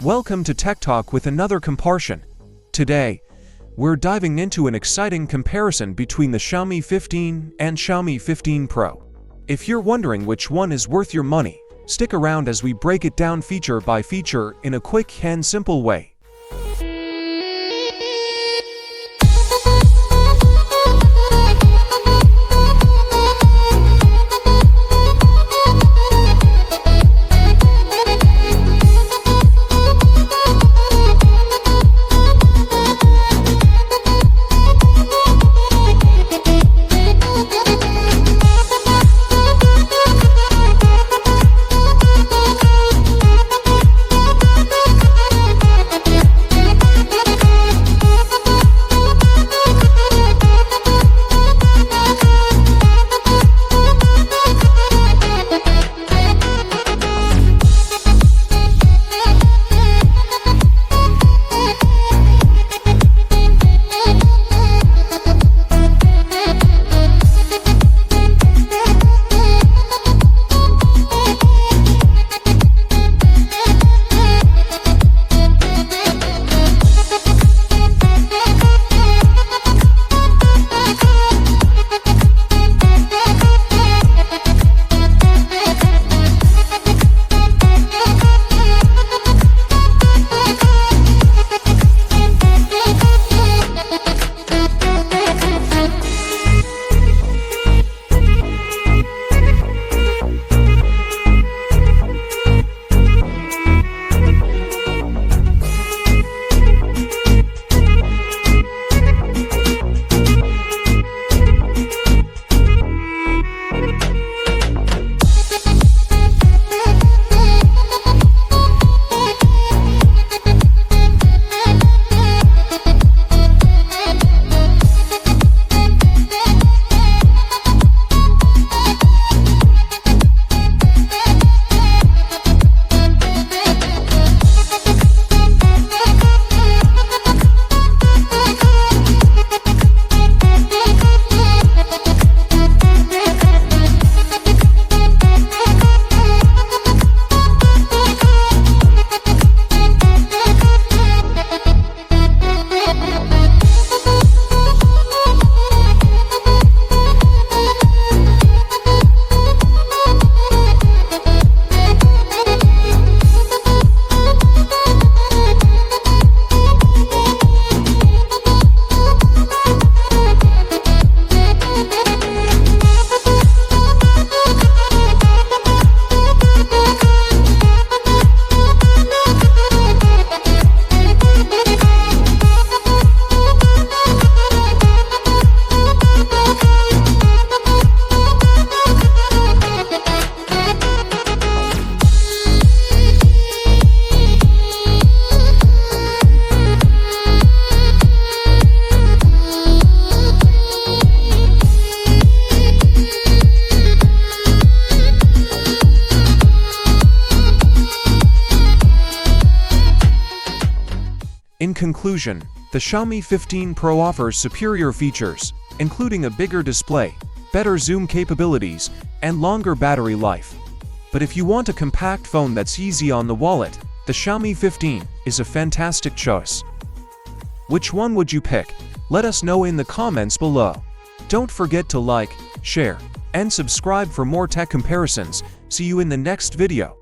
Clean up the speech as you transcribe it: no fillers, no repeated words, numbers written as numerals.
Welcome to Tech Talk with another comparison. Today, we're diving into an exciting comparison between the Xiaomi 15 and Xiaomi 15 Pro. If you're wondering which one is worth your money, stick around as we break it down feature by feature in a quick and simple way. In conclusion, the Xiaomi 15 Pro offers superior features, including a bigger display, better zoom capabilities, and longer battery life. But if you want a compact phone that's easy on the wallet, the Xiaomi 15 is a fantastic choice. Which one would you pick? Let us know in the comments below. Don't forget to like, share, and subscribe for more tech comparisons. See you in the next video.